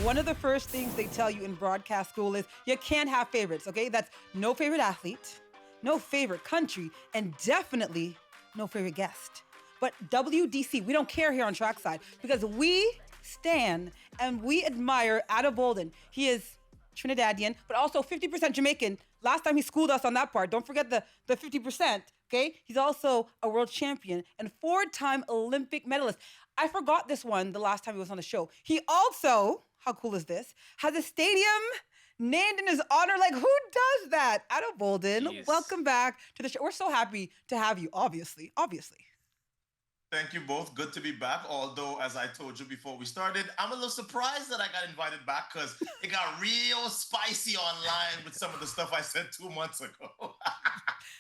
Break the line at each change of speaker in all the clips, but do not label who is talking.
One of the first things they tell you in broadcast school is you can't have favorites, okay? That's no favorite athlete, no favorite country, and definitely no favorite guest. But WDC, we don't care here on Trackside because we stand and we admire Ato Boldon. He is Trinidadian, but also 50% Jamaican. Last time he schooled us on that part. Don't forget the 50%, okay? He's also a world champion and four-time Olympic medalist. I forgot this one the last time he was on the show. He also, how cool is this, has a stadium named in his honor. Like, who does that? Ato Boldon,
Jeez.
welcome back to the show. We're so happy to have you, obviously.
Thank you both. Good to be back. Although, as I told you before we started, I'm a little surprised that I got invited back because it got real spicy online with some of the stuff I said 2 months ago.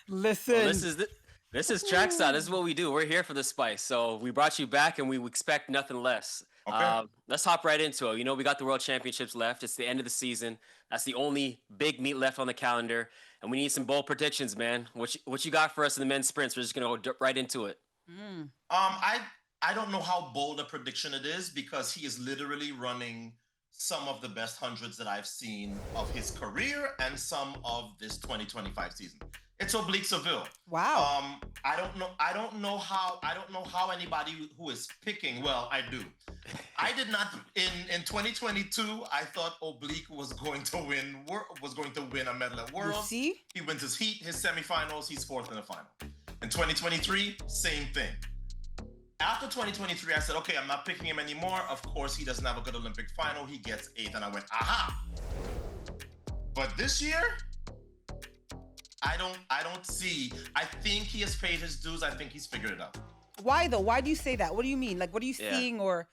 Listen.
Well, this is Trackside. This is what we do. We're here for the spice. So we brought you back, and we expect nothing less.
Okay.
Let's hop right into it. You know, we got the World Championships left. It's the end of the season. That's the only big meet left on the calendar, and we need some bold predictions, man. What you got for us in the men's sprints? We're just gonna go right into it.
I don't know how bold a prediction it is because he is literally running some of the best hundreds that I've seen of his career and some of this 2025 season. It's Oblique Seville.
Wow.
I don't know how anybody who is picking. Well, I do. I did not in 2022. I thought Oblique was going to win a medal at
You
Worlds.
see?
He wins his heat, his semifinals. He's fourth in the final. In 2023, same thing. After 2023, I said, okay, I'm not picking him anymore. Of course, he doesn't have a good Olympic final. He gets eighth, and I went, aha. But this year, I don't see. I think he has paid his dues. I think he's figured it out.
Why though? Why do you say that? What do you mean? Like, what are you
Yeah.
seeing? Or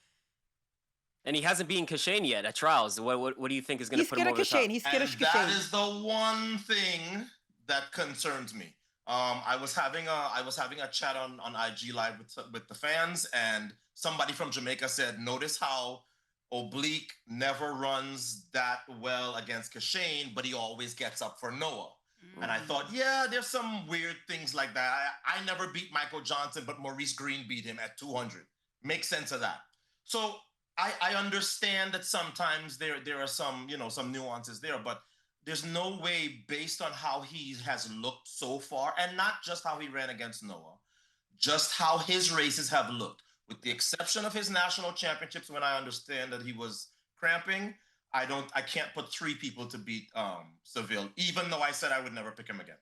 And he hasn't beaten Kashane yet at trials. What do you think is going
he's
to put him
scared of
over the top?
Kashane. He's scared
And
of
that
Kashane.
is the one thing that concerns me. I was having a chat on IG Live with the fans, and somebody from Jamaica said, "Notice how Oblique never runs that well against Kashane, but he always gets up for Noah." And I thought, yeah, there's some weird things like that. I never beat Michael Johnson, but Maurice Green beat him at 200. Makes sense of that. So I understand that sometimes there are some some nuances there, but there's no way based on how he has looked so far, and not just how he ran against Noah, just how his races have looked, with the exception of his national championships when I understand that he was cramping. I can't put three people to beat Seville, even though I said I would never pick him again.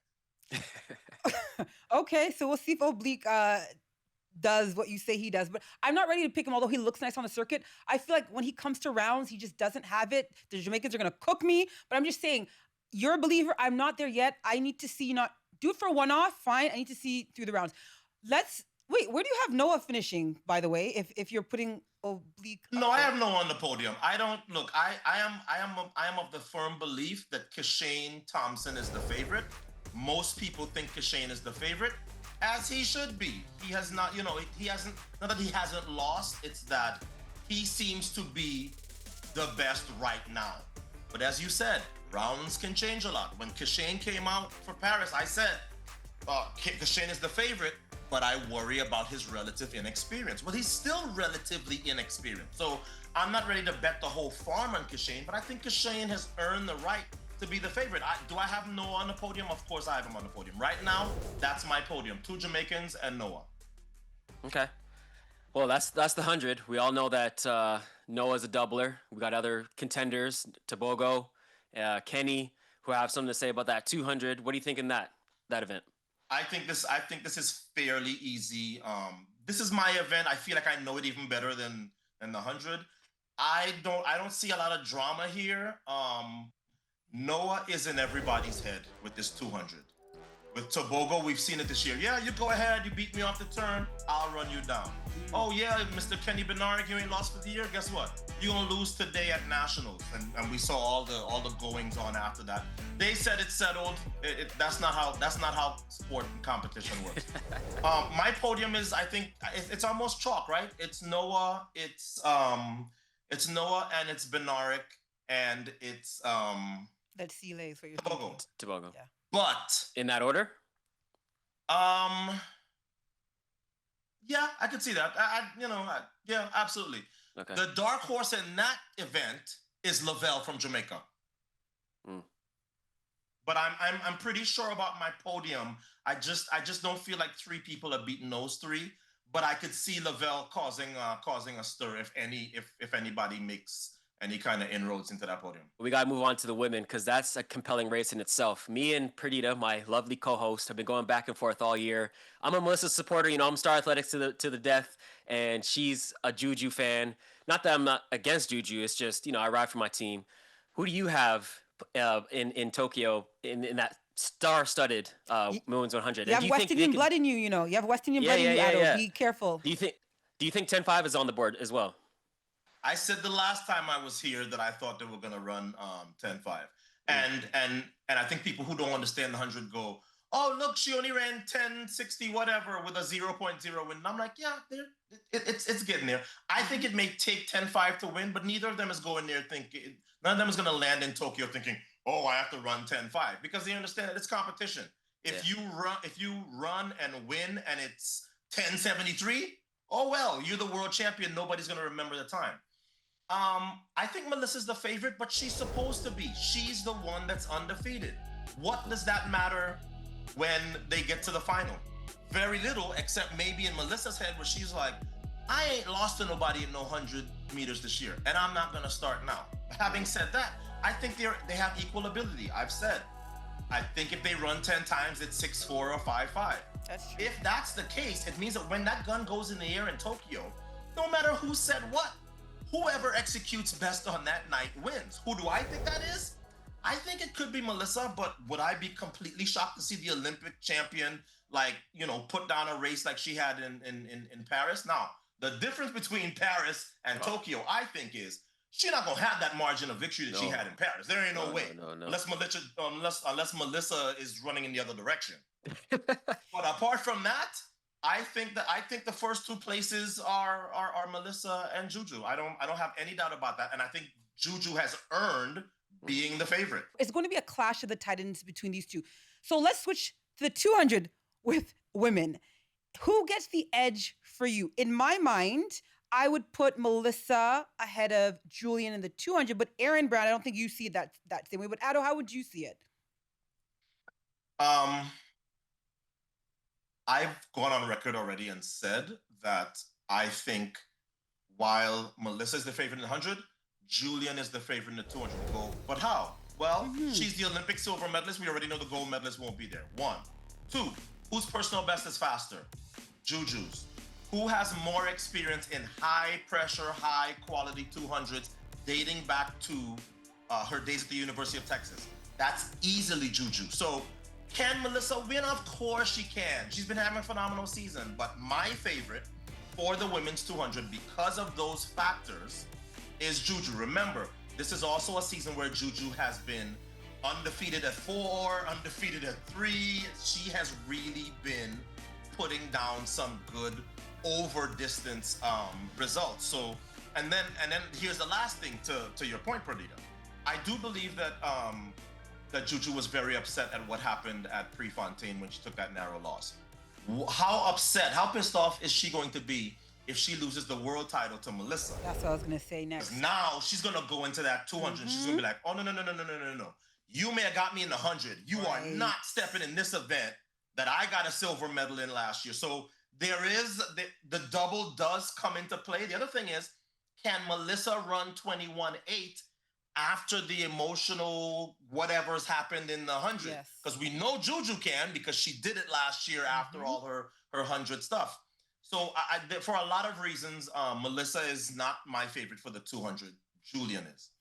Okay, so we'll see if Oblique does what you say he does. But I'm not ready to pick him, although he looks nice on the circuit. I feel like when he comes to rounds, he just doesn't have it. The Jamaicans are gonna cook me. But I'm just saying, you're a believer. I'm not there yet. I need to see you not do it for one off. Fine. I need to see through the rounds. Let's wait. Where do you have Noah finishing? By the way, if you're putting Oblique.
No, I have Noah on the podium. I don't look. I am of the firm belief that Kashane Thompson is the favorite. Most people think Kashane is the favorite, as he should be. He has not, he hasn't. Not that he hasn't lost. It's that he seems to be the best right now. But as you said, rounds can change a lot. When Kashane came out for Paris, I said Kashane is the favorite, but I worry about his relative inexperience. Well, he's still relatively inexperienced. So I'm not ready to bet the whole farm on Kashane, but I think Kashane has earned the right to be the favorite. Do I have Noah on the podium? Of course I have him on the podium. Right now, that's my podium. 2 Jamaicans and Noah.
Okay. Well, that's the 100. We all know that Noah's a doubler. We got other contenders, Tobogo, Kenny, who have something to say about that 200. What do you think in that event?
I think this is fairly easy. This is my event. I feel like I know it even better than the 100. I don't see a lot of drama here. Noah is in everybody's head with this 200. With Tobogo, we've seen it this year. Yeah, you go ahead. You beat me off the turn. I'll run you down. Oh, yeah, Mr. Kenny Bernard, you ain't lost for the year. Guess what? You're going to lose today at Nationals. And we saw all the goings on after that. They said it's settled. That's not how sport and competition works. My podium is, I think, it's almost chalk, right? It's Noah, it's Noah, and it's Benarik, and it's
That's Sile is what you're
Tobogo.
thinking.
Tobogo.
Yeah.
But
In that order?
yeah, I could see that. Yeah, absolutely.
Okay.
The dark horse in that event is Lavelle from Jamaica.
Mm.
But I'm pretty sure about my podium. I just don't feel like three people have beaten those three. But I could see Lavelle causing a stir if anybody makes any kind of inroads into that podium.
We got to move on to the women because that's a compelling race in itself. Me and Perdita, my lovely co-host, have been going back and forth all year. I'm a Melissa supporter. You know, I'm Star Athletics to the death, and she's a Juju fan. Not that I'm not against Juju. It's just, I ride for my team. Who do you have in Tokyo in that star-studded women's 100?
You have West Indian blood in you, You have West Indian blood in you, Ato. Be careful.
Do you think 10-5 is on the board as well?
I said the last time I was here that I thought they were going to run 10-5. And I think people who don't understand the 100 go, oh, look, she only ran 10-60 whatever with a 0.0 win. And I'm like, yeah, it's getting there. I think it may take 10-5 to win, but neither of them is going there thinking, none of them is going to land in Tokyo thinking, oh, I have to run 10-5, because they understand that it's competition. If you run and win and it's 10-73, oh, well, you're the world champion. Nobody's going to remember the time. I think Melissa's the favorite, but she's supposed to be. She's the one that's undefeated. What does that matter when they get to the final? Very little, except maybe in Melissa's head where she's like, I ain't lost to nobody in no 100 meters this year, and I'm not going to start now. Having said that, I think they have equal ability. I've said, I think if they run 10 times, it's 6-4 or 5-5.
That's true.
If that's the case, it means that when that gun goes in the air in Tokyo, no matter who said what, whoever executes best on that night wins. Who do I think that is? I think it could be Melissa, but would I be completely shocked to see the Olympic champion, put down a race like she had in Paris? Now, the difference between Paris and Tokyo, I think, is she's not gonna have that margin of victory that she had in Paris. There ain't no way.
No.
Unless Melissa is running in the other direction. But apart from that, I think the first two places are Melissa and Juju. I don't have any doubt about that, and I think Juju has earned being the favorite.
It's going to be a clash of the titans between these two. So let's switch to the 200 with women. Who gets the edge for you? In my mind, I would put Melissa ahead of Julian in the 200, but Aaron Brown, I don't think you see it that same way. But Ato, how would you see it?
I've gone on record already and said that I think while Melissa is the favorite in the 100, Julian is the favorite in the 200 gold. But how? Well, she's the Olympic silver medalist. We already know the gold medalist won't be there. 1. 2, whose personal best is faster? Juju's. Who has more experience in high pressure, high quality 200s dating back to her days at the University of Texas? That's easily Juju. So can Melissa win? Of course she can. She's been having a phenomenal season. But my favorite for the women's 200, because of those factors, is Juju. Remember, this is also a season where Juju has been undefeated at 4, undefeated at 3. She has really been putting down some good over distance results. So, and then here's the last thing to your point, Perdita. I do believe that that Juju was very upset at what happened at Prefontaine when she took that narrow loss. How upset, how pissed off is she going to be if she loses the world title to Melissa?
That's what I was going to say next.
Now she's going to go into that 200 and she's going to be like, oh, no. You may have got me in the 100. You are not stepping in this event that I got a silver medal in last year. So there is, the double does come into play. The other thing is, can Melissa run 21.8 after the emotional whatever's happened in the 100?
Yes.
Because we know Juju can, because she did it last year after all her 100 stuff. So for a lot of reasons, Melissa is not my favorite for the 200. Julian is.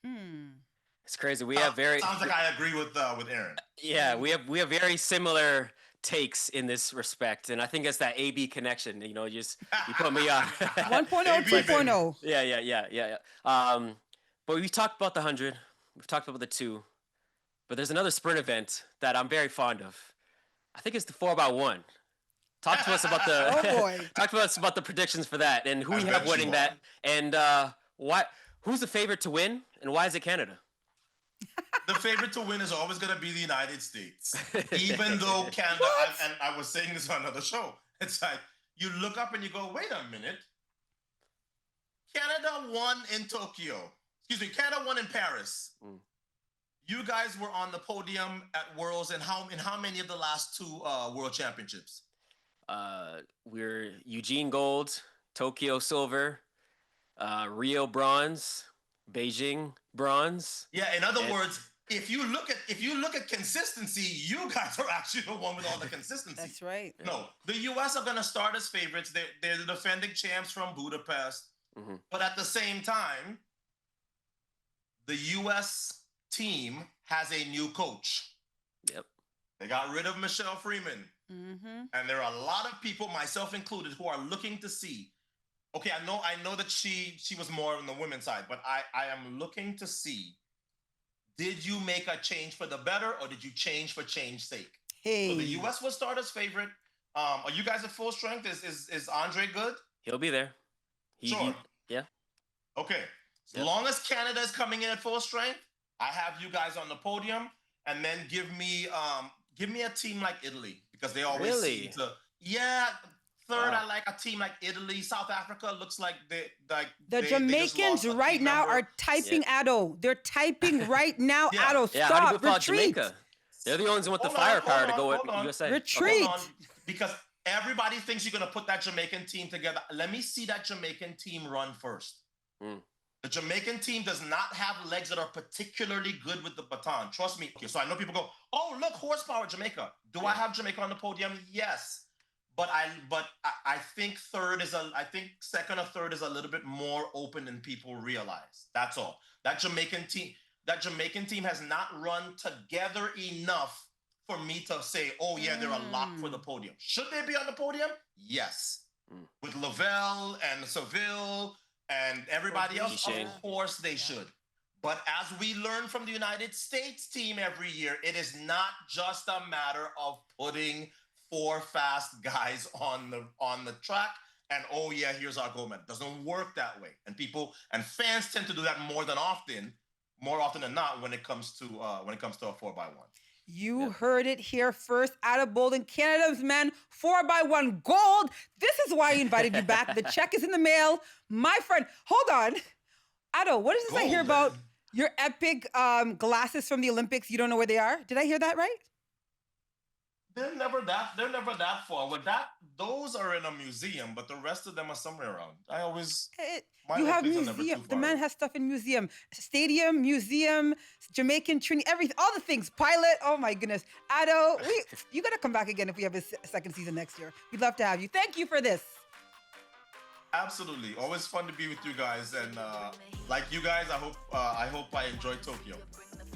It's crazy. We have
sounds like I agree with Aaron.
Yeah, we have very similar takes in this respect, and I think it's that AB connection. You put me on
1.0, 2.0.
Yeah. But we've talked about the 100. We've talked about the 2. But there's another sprint event that I'm very fond of. I think it's the 4x1. Talk to us about the talk to us about the predictions for that and who you have winning that, and who's the favorite to win, and why is it Canada?
The favorite to win is always going to be the United States, even though Canada. And I was saying this on another show. It's like you look up and you go, "Wait a minute, Canada won in Tokyo. Canada won in Paris.
Mm.
You guys were on the podium at Worlds in how many of the last two World Championships?
We're Eugene Gold, Tokyo Silver, Rio Bronze, Beijing Bronze.
Yeah, in other words, if you look at consistency, you guys are actually the one with all the consistency.
That's right.
No, the US are gonna start as favorites. They're the defending champs from Budapest.
Mm-hmm.
But at the same time, the US team has a new coach.
Yep.
They got rid of Michelle Freeman.
Mm-hmm.
And there are a lot of people, myself included, who are looking to see. Okay, I know that she was more on the women's side, but I am looking to see, did you make a change for the better or did you change for change's sake?
Hey.
So the US will start as favorite. Are you guys at full strength? Is Andre good?
He'll be there.
Sure.
Yeah.
Okay. As long as Canada is coming in at full strength, I have you guys on the podium, and then give me a team like Italy, because they always seem to. Yeah, third, I like a team like Italy. South Africa looks like
the Jamaicans right now are typing Ato. They're typing right now. Ato,
Yeah, how do you
stop,
feel
retreat.
Jamaica? They're the ones with the firepower to go with USA.
Retreat.
Because everybody thinks you're gonna put that Jamaican team together. Let me see that Jamaican team run first.
Mm.
The Jamaican team does not have legs that are particularly good with the baton. Trust me. Okay, so I know people go, "Oh, look, horsepower, Jamaica." Do I have Jamaica on the podium? Yes, but I think second or third is a little bit more open than people realize. That's all. That Jamaican team has not run together enough for me to say, "Oh yeah, they're a lock for the podium." Should they be on the podium? Yes, with Lavelle and Seville and everybody else, of course they should. But as we learn from the United States team every year, it is not just a matter of putting 4 fast guys on the track and, oh yeah, here's our gold medal. It doesn't work that way. And people and fans tend to do that more often than not when it comes to a 4x1.
You heard it here first. Ato Boldon, Canada's men, 4x1 gold. This is why I invited you back. The check is in the mail. My friend, hold on. Ato, what is this I hear about your epic glasses from the Olympics? You don't know where they are? Did I hear that right?
They're never that far. Those are in a museum, but the rest of them are somewhere around.
You have museum. The man has stuff in museum, stadium, museum, Jamaican Trinity, everything, all the things. Pilot. Oh my goodness, Ato, you gotta come back again if we have a second season next year. We'd love to have you. Thank you for this.
Absolutely, always fun to be with you guys, and like you guys, I hope I enjoyed Tokyo.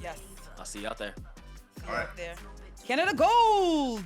Yes.
I'll see you out there.
See you out there. Canada Gold.